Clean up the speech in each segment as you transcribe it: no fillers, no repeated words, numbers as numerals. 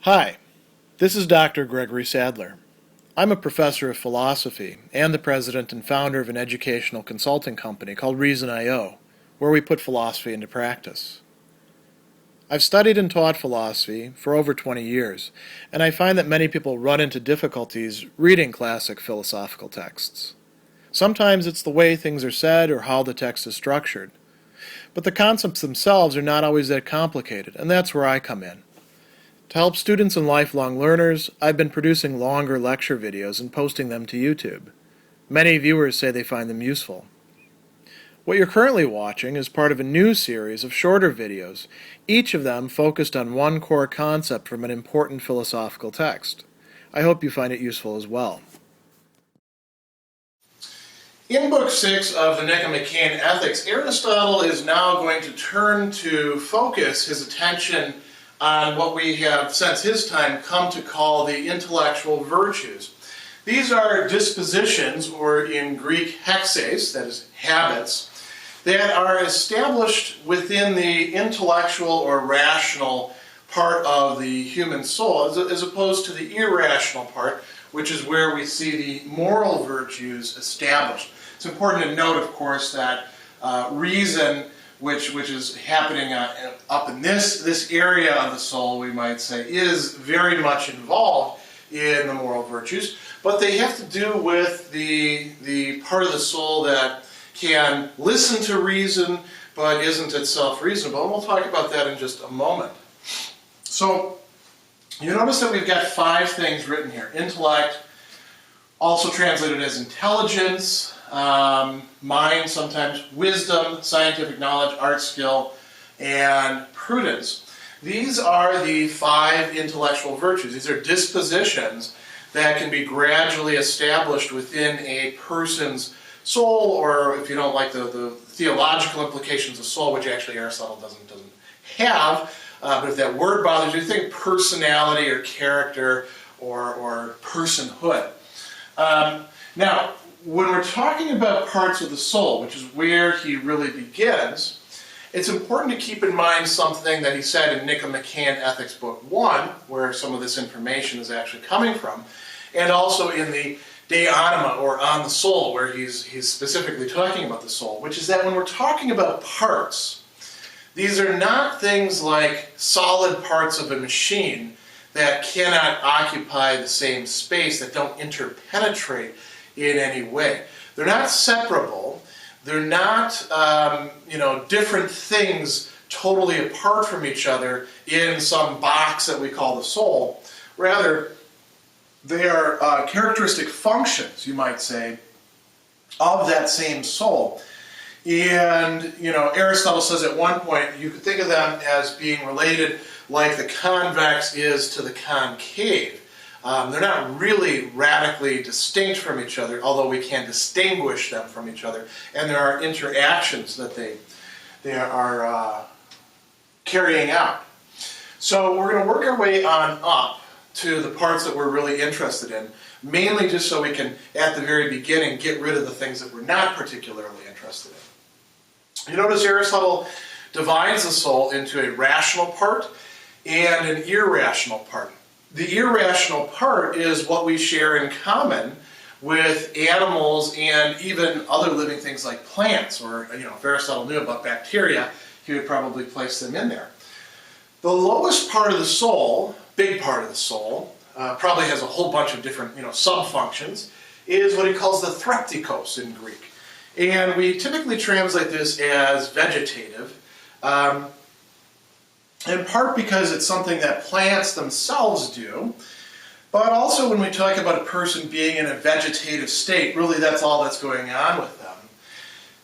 Hi, this is Dr. Gregory Sadler. I'm a professor of philosophy and the president and founder of an educational consulting company called Reason.io, where we put philosophy into practice. I've studied and taught philosophy for over 20 years, and I find that many people run into difficulties reading classic philosophical texts. Sometimes it's the way things are said or how the text is structured. But the concepts themselves are not always that complicated, and that's where I come in. To help students and lifelong learners, I've been producing longer lecture videos and posting them to YouTube. Many viewers say they find them useful. What you're currently watching is part of a new series of shorter videos, each of them focused on one core concept from an important philosophical text. I hope you find it useful as well. In Book 6 of the Nicomachean Ethics, Aristotle is now going to turn to focus his attention on what we have, since his time, come to call the intellectual virtues. These are dispositions, or in Greek hexes, that is habits, that are established within the intellectual or rational part of the human soul, as opposed to the irrational part, which is where we see the moral virtues established. It's important to note, of course, that reason, which is happening up in this area of the soul, we might say, is very much involved in the moral virtues, but they have to do with the part of the soul that can listen to reason but isn't itself reasonable, and we'll talk about that in just a moment. So you notice that we've got 5 things written here. Intellect, also translated as intelligence, mind sometimes, wisdom, scientific knowledge, art skill, and prudence. These are the 5 intellectual virtues. These are dispositions that can be gradually established within a person's soul, or if you don't like the theological implications of soul, which actually Aristotle doesn't have, but if that word bothers you, think personality or character or personhood. Now, when we're talking about parts of the soul, which is where he really begins, it's important to keep in mind something that he said in Nicomachean Ethics Book 1, where some of this information is actually coming from, and also in the De Anima, or On the Soul, where he's specifically talking about the soul, which is that when we're talking about parts, these are not things like solid parts of a machine that cannot occupy the same space, that don't interpenetrate in any way. They're not separable. They're not, different things totally apart from each other in some box that we call the soul. Rather, they are characteristic functions, you might say, of that same soul. And, Aristotle says at one point, you could think of them as being related like the convex is to the concave. They're not really radically distinct from each other, although we can distinguish them from each other. And there are interactions that they are carrying out. So we're going to work our way on up to the parts that we're really interested in, mainly just so we can, at the very beginning, get rid of the things that we're not particularly interested in. You notice Aristotle divides the soul into a rational part and an irrational part. The irrational part is what we share in common with animals and even other living things like plants, or, if Aristotle knew about bacteria, he would probably place them in there. The lowest part of the soul, big part of the soul, probably has a whole bunch of different, sub-functions, is what he calls the threptikos in Greek. And we typically translate this as vegetative, in part because it's something that plants themselves do, but also when we talk about a person being in a vegetative state, really that's all that's going on with them.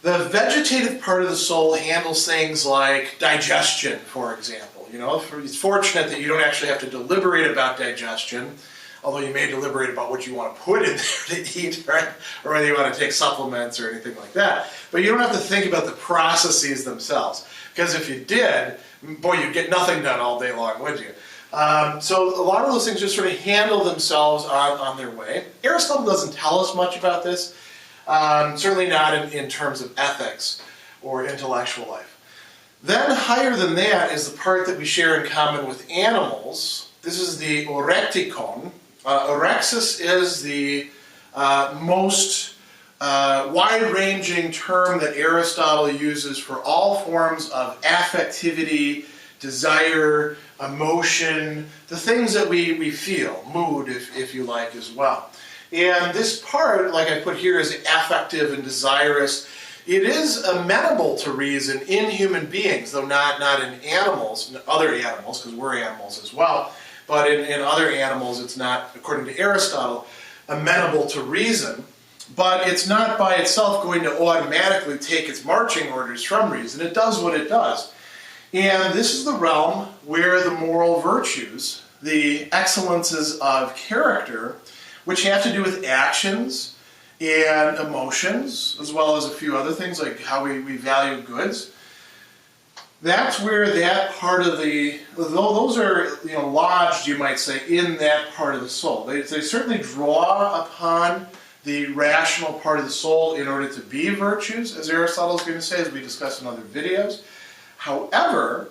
The vegetative part of the soul handles things like digestion, for example. It's fortunate that you don't actually have to deliberate about digestion, although you may deliberate about what you want to put in there to eat, right? Or whether you want to take supplements or anything like that. But you don't have to think about the processes themselves, because if you did, boy, you'd get nothing done all day long, would you? So a lot of those things just sort of handle themselves on their way. Aristotle doesn't tell us much about this, certainly not in terms of ethics or intellectual life. Then higher than that is the part that we share in common with animals, This is the orexicon. Orexis is the most wide-ranging term that Aristotle uses for all forms of affectivity, desire, emotion, the things that we feel, mood if you like as well. And this part, like I put here, is affective and desirous. It is amenable to reason in human beings, though not in animals, other animals, because we're animals as well. But in other animals, it's not, according to Aristotle, amenable to reason. But it's not by itself going to automatically take its marching orders from reason. It does what it does. And this is the realm where the moral virtues, the excellences of character, which have to do with actions and emotions, as well as a few other things like how we value goods. That's where that part of those are lodged, you might say, in that part of the soul. They certainly draw upon the rational part of the soul in order to be virtues, as Aristotle is going to say, as we discuss in other videos. However,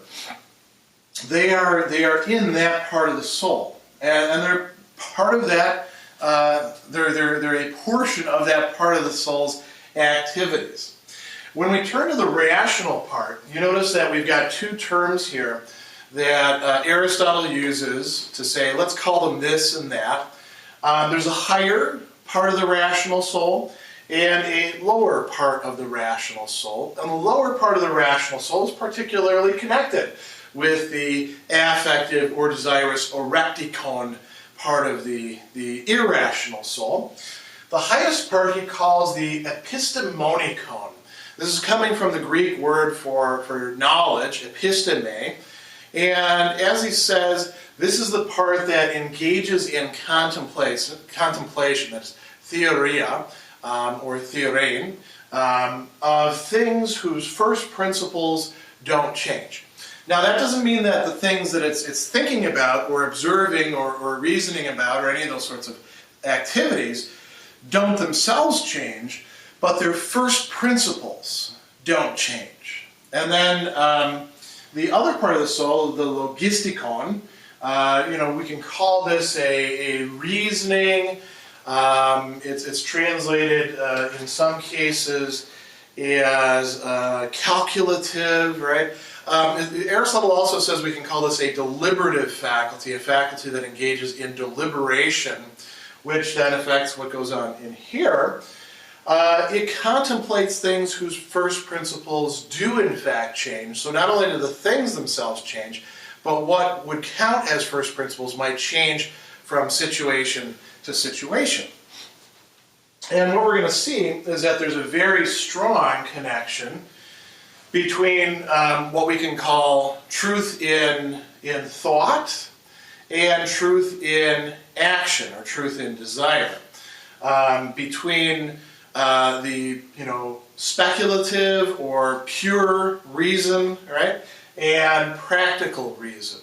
they are in that part of the soul, and they're part of that. They're a portion of that part of the soul's activities. When we turn to the rational part, you notice that we've got two terms here that Aristotle uses to say, let's call them this and that. There's a higher part of the rational soul and a lower part of the rational soul. And the lower part of the rational soul is particularly connected with the affective or desirous orexicon part of the irrational soul. The highest part he calls the epistemonicon. This is coming from the Greek word for knowledge, episteme. And as he says, this is the part that engages in contemplation, that's theoria, or theorein, of things whose first principles don't change. Now that doesn't mean that the things that it's thinking about or observing or reasoning about or any of those sorts of activities don't themselves change, but their first principles don't change. And then the other part of the soul, the logistikon, we can call this a reasoning. It's translated in some cases as calculative, right? Aristotle also says we can call this a deliberative faculty, a faculty that engages in deliberation, which then affects what goes on in here. It contemplates things whose first principles do in fact change. So not only do the things themselves change, but what would count as first principles might change from situation to situation. And what we're going to see is that there's a very strong connection between what we can call truth in thought and truth in action, or truth in desire. Between the speculative or pure reason, right, and practical reason.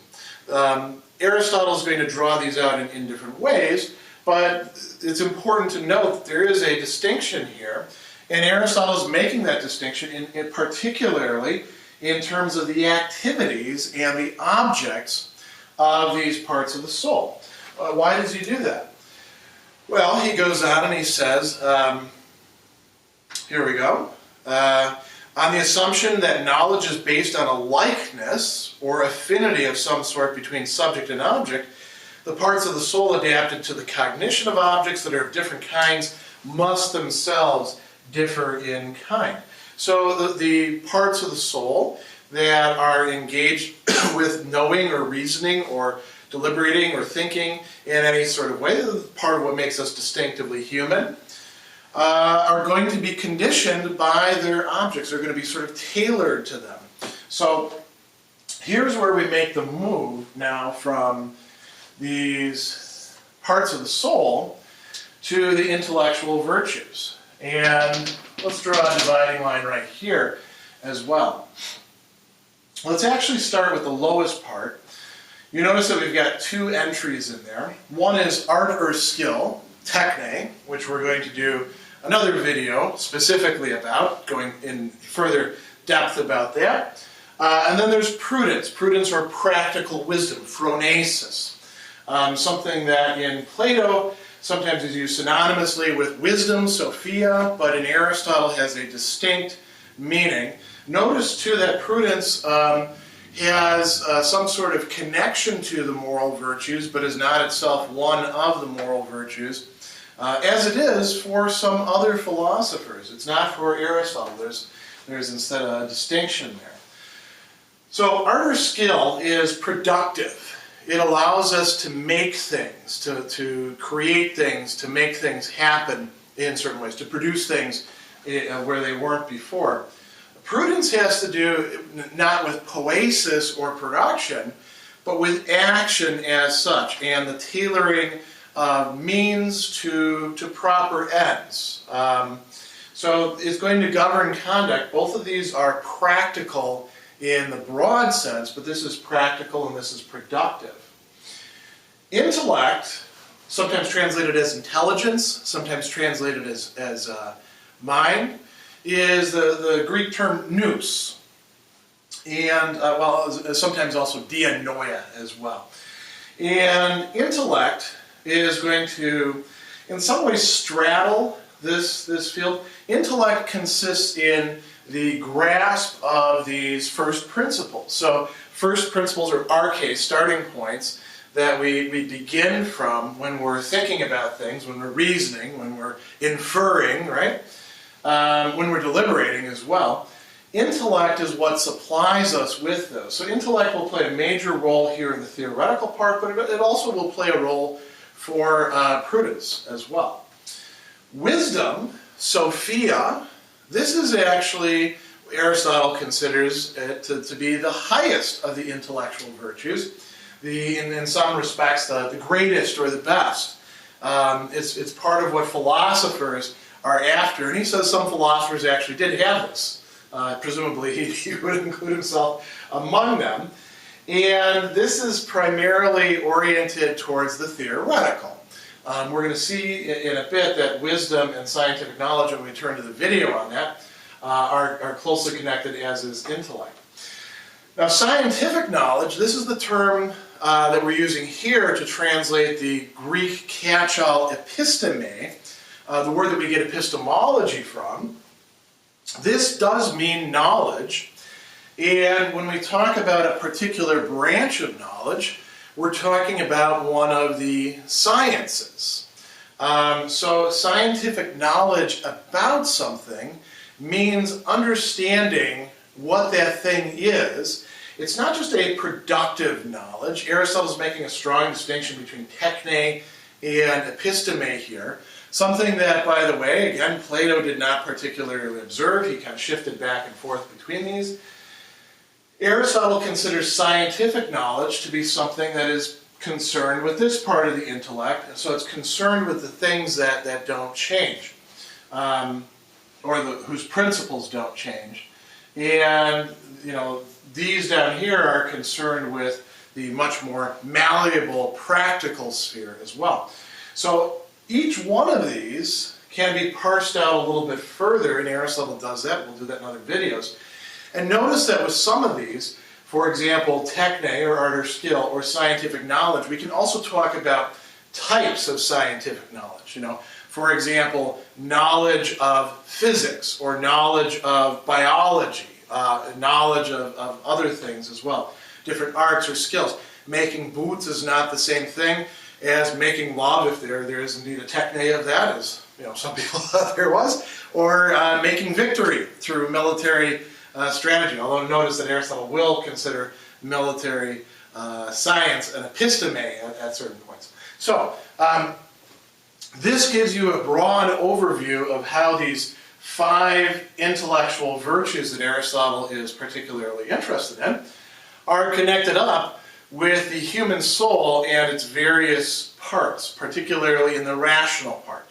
Aristotle is going to draw these out in different ways, but it's important to note that there is a distinction here, and Aristotle is making that distinction in particularly in terms of the activities and the objects of these parts of the soul. Why does he do that? Well, he goes on and he says, here we go, on the assumption that knowledge is based on a likeness or affinity of some sort between subject and object, the parts of the soul adapted to the cognition of objects that are of different kinds must themselves differ in kind. So the parts of the soul that are engaged with knowing or reasoning or deliberating or thinking in any sort of way, part of what makes us distinctively human, are going to be conditioned by their objects. They're going to be sort of tailored to them. So here's where we make the move now from these parts of the soul to the intellectual virtues. And let's draw a dividing line right here as well. Let's actually start with the lowest part. You notice that we've got two entries in there. One is art or skill, techne, which we're going to do another video specifically about, going in further depth about that. And then there's prudence or practical wisdom, phronesis. something that in Plato sometimes is used synonymously with wisdom, sophia, but in Aristotle has a distinct meaning. Notice too that prudence has some sort of connection to the moral virtues, but is not itself one of the moral virtues, as it is for some other philosophers. It's not for Aristotle. There's instead a distinction there. So art or skill is productive. It allows us to make things, to create things, to make things happen in certain ways, to produce things where they weren't before. Prudence has to do not with poesis or production, but with action as such, and the tailoring of means to proper ends. So it's going to govern conduct. Both of these are practical in the broad sense, but this is practical and this is productive. Intellect, sometimes translated as intelligence, sometimes translated as mind, is the Greek term nous, and sometimes also dianoia as well. And intellect is going to, in some ways, straddle this field. Intellect consists in the grasp of these first principles. So first principles are arche, starting points, that we begin from when we're thinking about things, when we're reasoning, when we're inferring, right? When we're deliberating as well. Intellect is what supplies us with those. So intellect will play a major role here in the theoretical part, but it also will play a role for prudence as well. Wisdom, sophia, this is actually, Aristotle considers it to be the highest of the intellectual virtues. In some respects, the greatest or the best. It's part of what philosophers are after, and he says some philosophers actually did have this. Presumably he would include himself among them. And this is primarily oriented towards the theoretical. We're going to see in a bit that wisdom and scientific knowledge, when we turn to the video on that, are closely connected, as is intellect. Now, scientific knowledge, this is the term that we're using here to translate the Greek catch-all episteme, the word that we get epistemology from. This does mean knowledge, and when we talk about a particular branch of knowledge, we're talking about one of the sciences. So scientific knowledge about something means understanding what that thing is. It's not just a productive knowledge. Aristotle's making a strong distinction between techne and episteme here. Something that, by the way, again, Plato did not particularly observe. He kind of shifted back and forth between these. Aristotle considers scientific knowledge to be something that is concerned with this part of the intellect, so it's concerned with the things that don't change, or whose principles don't change. And, these down here are concerned with the much more malleable, practical sphere as well. So each one of these can be parsed out a little bit further, and Aristotle does that. We'll do that in other videos. And notice that with some of these, for example, techne, or art or skill, or scientific knowledge, we can also talk about types of scientific knowledge. For example, knowledge of physics, or knowledge of biology, knowledge of other things as well. Different arts or skills. Making boots is not the same thing as making love, if there is indeed a techne of that, as some people thought there was, or making victory through military strategy. Although notice that Aristotle will consider military science an episteme at certain points. So this gives you a broad overview of how these 5 intellectual virtues that Aristotle is particularly interested in are connected up with the human soul and its various parts, particularly in the rational part.